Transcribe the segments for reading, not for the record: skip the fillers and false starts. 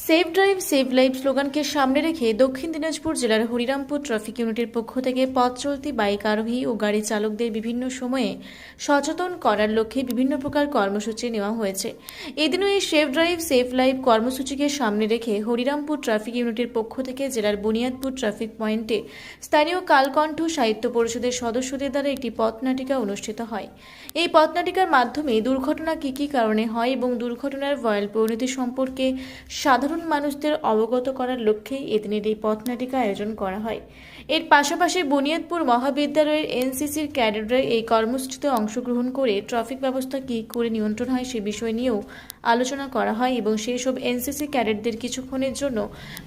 Save drive save life স্লোগানকে সামনে রেখে দক্ষিণ দিনাজপুর জেলার হরিরামপুর ট্রাফিক ইউনিটের পক্ষ থেকে পথ চলতি বাইক আরোহী ও গাড়ি চালকদের বিভিন্ন সময়ে সচেতন করার লক্ষ্যে বিভিন্ন প্রকার কর্মসূচি নেওয়া হয়েছে। এদিনও এই সেভ ড্রাইভ সেভ লাইফ কর্মসূচিকে সামনে রেখে হরিরামপুর ট্রাফিক ইউনিটের পক্ষ থেকে জেলার বুনিয়াদপুর ট্রাফিক পয়েন্টে স্থানীয় কালকণ্ঠ সাহিত্য পরিষদের সদস্যদের দ্বারা একটি পথনাটিকা অনুষ্ঠিত হয়। এই পথনাটিকার মাধ্যমে দুর্ঘটনা কী কী কারণে হয় এবং দুর্ঘটনার ভয়াল পরিণতি সম্পর্কে সাধারণ মানুষদের অবগত করার লক্ষ্যে এদিনের এই পথনাটিকা আয়োজন করা হয়। এর পাশাপাশি বুনিয়াদপুর মহাবিদ্যালয়ের এনসিসির ক্যাডেটরা এই কর্মসূচিতে অংশগ্রহণ করে ট্রাফিক ব্যবস্থা কী করে নিয়ন্ত্রণ হয় সে বিষয় নিয়েও আলোচনা করা হয় এবং সেই সব এনসিসি ক্যাডেটদের কিছুক্ষণের জন্য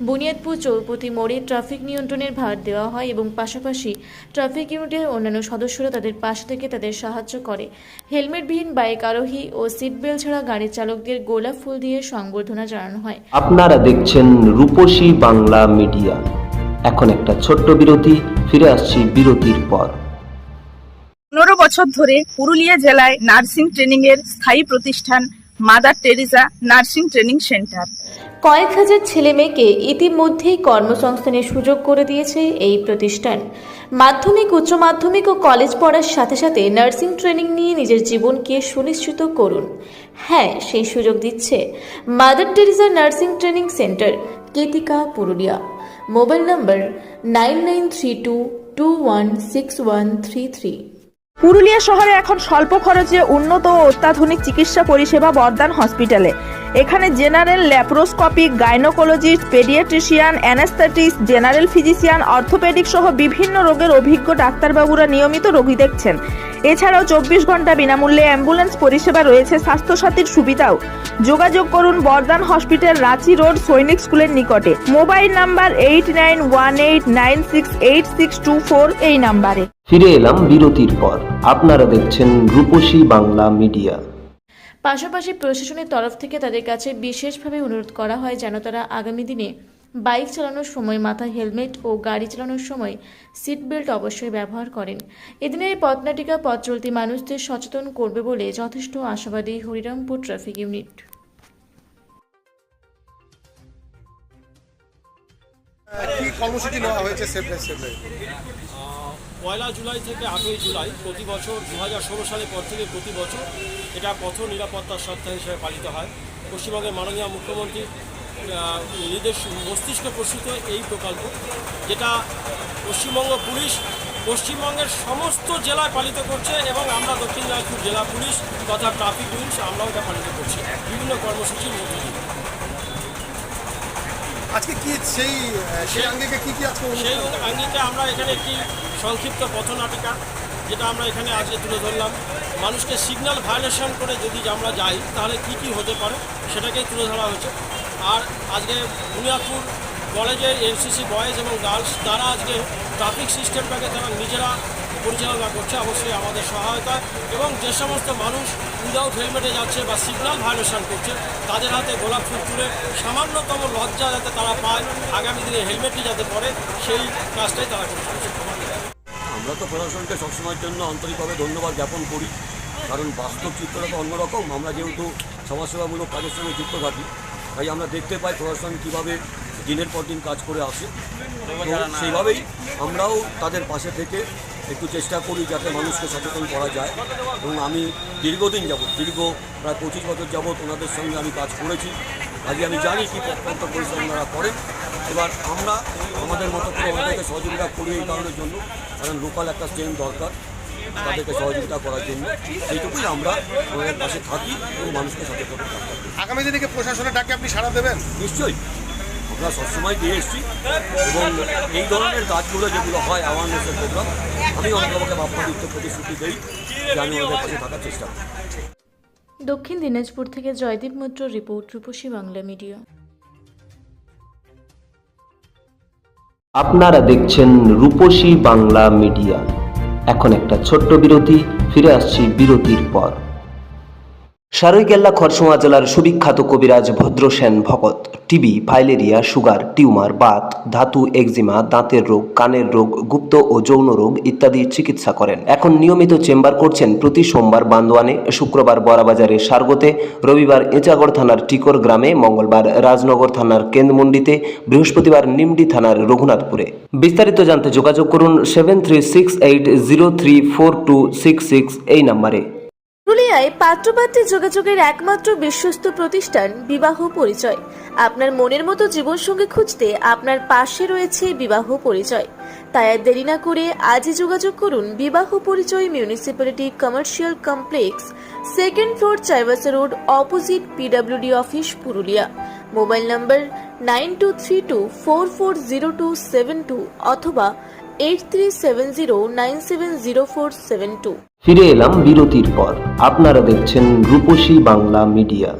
বুনিয়াদপুর চৌপতি মোড়ে ট্রাফিক নিয়ন্ত্রণের ভার দেওয়া হয় এবং পাশাপাশি ট্রাফিক ইউনিটের অন্যান্য সদস্যরা তাদের পাশে থেকে তাদের সাহায্য করে। হেলমেটবিহীন বাইক আরোহী ও সিট বেল্ট ছাড়া গাড়ি চালকদের গোলাপ ফুল দিয়ে সংবর্ধনা জানানো হয়। আপনারা দেখছেন রূপসী বাংলা মিডিয়া। এখন একটা ছোট্ট বিরতি, ফিরে আসছি বিরতির পর। 15 বছর ধরে পুরুলিয়া জেলায় নার্সিং ট্রেনিং এর স্থায়ী প্রতিষ্ঠান mother Teresa nursing training centre কয়েক হাজার ছেলে মেয়েকে ইতিমধ্যেই কর্মসংস্থানের সুযোগ করে দিয়েছে এই প্রতিষ্ঠান। মাধ্যমিক, উচ্চ মাধ্যমিক ও কলেজ পড়ার সাথে সাথে নার্সিং ট্রেনিং নিয়ে নিজের জীবনকে সুনিশ্চিত করুন। হ্যাঁ, সেই সুযোগ দিচ্ছে Mother Teresa nursing training centre, Ketika, Purulia. Mobile number 9932216133। Purulia শহরে এখন স্বল্প খরচে উন্নত ও অত্যাধুনিক চিকিৎসা পরিষেবা বর্দান হসপিটালে। এখানে general, laparoscopic, gynaecologist, paediatrician, anaesthetist, general physician, orthopaedic সহ বিভিন্ন রোগের অভিজ্ঞ ডাক্তারবাবুরা নিয়মিত রোগী দেখছেন। এছাড়াও 24 ঘন্টা বিনামূল্যে অ্যাম্বুলেন্স পরিষেবা রয়েছে, স্বাস্থ্যসাথীর সুবিধাও। যোগাযোগ করুন বর্দান হসপিটাল, রাঁচি রোড, সৈনিক স্কুলের নিকটে। মোবাইল নাম্বার 8918968624 এই নাম্বারে। ফিরে এলাম বিরতির পর। আপনারা দেখছেন রূপসী বাংলা মিডিয়া। পাশাপাশি প্রশাসনের তরফ থেকে তাদের কাছে বিশেষভাবে অনুরোধ করা হয় যেন তারা আগামী দিনে বাইক চালানোর সময় মাথায় হেলমেট ও গাড়ি চালানোর সময় সিট বেল্ট অবশ্যই ব্যবহার করেন। এদিনের এই পথনাটিকা পথ চলতি মানুষদের সচেতন করবে বলে যথেষ্ট আশাবাদী হরিরামপুর ট্রাফিক ইউনিট। কি কর্মসূচি নেওয়া হয়েছে সেভ লাইফ? 1 জুলাই থেকে 8 জুলাই প্রতি বছর 2016 সালের পর থেকে প্রতি বছর এটা পথ নিরাপত্তা সপ্তাহ হিসেবে পালিত হয়। পশ্চিমবঙ্গের মাননীয় মুখ্যমন্ত্রী নির্দেশ মস্তিষ্কে প্রসূত এই প্রকল্প, যেটা পশ্চিমবঙ্গ পুলিশ পশ্চিমবঙ্গের সমস্ত জেলায় পালিত করছে এবং আমরা দক্ষিণ দিনাজপুর জেলা পুলিশ তথা ট্রাফিক পুলিশ আমরাও এটা পালিত করছি বিভিন্ন কর্মসূচির মধ্যে দিয়ে। আজকে কি সেই আঙ্গিকে কি আজকে সেই আঙ্গিকে আমরা এখানে একটি সংক্ষিপ্ত পথনাটিকা যেটা আমরা এখানে আজকে তুলে ধরলাম। মানুষকে সিগন্যাল ভায়োলেশন করে যদি আমরা যাই তাহলে কি কি হতে পারে সেটাকেই তুলে ধরা হয়েছে। আর আজকে বুনিয়াদপুর কলেজের এনসিসি বয়েজ এবং গার্লস তারা আজকে ট্রাফিক সিস্টেমটাকে তারা নিজেরা পরিচালনা করছে, অবশ্যই আমাদের সহায়তা। এবং যে সমস্ত মানুষ উইদাউট হেলমেটে যাচ্ছে বা সিগন্যাল ভায়োলেশন করছে তাদের হাতে গোলাপ ফুল তুলে সামান্যতম লজ্জা যাতে তারা পায়, আগামী দিনে হেলমেটটি যাতে পরে সেই কাজটাই তারা করছে। আমরা তো প্রশাসনকে সবসময়ের জন্য আন্তরিকভাবে ধন্যবাদ জ্ঞাপন করি, কারণ বাস্তব চিত্রটা তো অন্যরকম। আমরা যেহেতু সমাজসেবামূলক কাজের সঙ্গে যুক্ত থাকি, তাই আমরা দেখতে পাই প্রশাসন কীভাবে দিনের পর দিন কাজ করে আসে। সেইভাবেই আমরাও তাদের পাশে থেকে একটু চেষ্টা করি যাতে মানুষকে সচেতন করা যায়। এবং আমি দীর্ঘদিন যাবৎ, প্রায় 25 বছর যাবৎ ওনাদের সঙ্গে আমি কাজ করেছি, আজকে আমি জানি কি অত্যন্ত পরিশ্রম ওনারা করেন। এবার আমরা আমাদের মতো করে ওনাদেরকে সহযোগিতা করি এই কারণের জন্য, কারণ লোকাল একটা স্ট্রেন দরকার তাদেরকে সহযোগিতা করার জন্য। এইটুকুই আমরা ওনাদের পাশে থাকি এবং মানুষকে সচেতন থাকি। আগামী দিনে কি প্রশাসনের ডাকে আপনি সাড়া দেবেন? নিশ্চয়ই, আমরা সবসময় দিয়ে এসেছি এবং এই ধরনের কাজগুলো যেগুলো হয় অ্যাওয়ারনেসের প্রোগ্রাম, আমি অন্ততপক্ষে বাপ্পাদিত্য প্রতিশ্রুতি দিই যে আমি ওদের পাশে থাকার চেষ্টা করি। দক্ষিণ দিনাজপুর থেকে জয়দীপ মৈত্র রিপোর্ট, রূপসী বাংলা মিডিয়া। আপনারা দেখছেন রূপসী বাংলা মিডিয়া। এখন একটা ছোট্ট বিরতি, ফিরে আসছি বিরতির পর। সারৈকেল্লা খরসোয়া জেলার সুবিখ্যাত কবিরাজ ভদ্রসেন ভকত TB, filaria, sugar, tumour, Baat, ধাতু, একজিমা, দাঁতের রোগ, কানের রোগ, গুপ্ত ও যৌন রোগ ইত্যাদি চিকিৎসা করেন। এখন নিয়মিত চেম্বার করছেন প্রতি সোমবার বান্দোয়ানে, শুক্রবার বড়াবাজারে সারগোতে, রবিবার এঁচাগড় থানার টিকর গ্রামে, মঙ্গলবার রাজনগর থানার কেন্দ্রমন্ডিতে, বৃহস্পতিবার নিমডি থানার রঘুনাথপুরে। বিস্তারিত জানতে যোগাযোগ করুন 7368034266 এই নম্বরে। পুরুলিয়ায় পাত্রপাত্রী যোগাযোগের একমাত্র বিশ্বস্ত প্রতিষ্ঠান বিবাহ পরিচয়। আপনার মনের মতো জীবনসঙ্গী খুঁজতে আপনার পাশে রয়েছে বিবাহ পরিচয়। তাই আর দেরি না করে আজই যোগাযোগ করুন বিবাহ পরিচয় municipality commercial complex, second floor, Chaibasa road, opposite PWD office, Purulia. Mobile নম্বর 9232440272 অথবা 8370970472। ফিরে এলাম বিরতির পর। আপনারা দেখছেন রূপসী বাংলা মিডিয়া।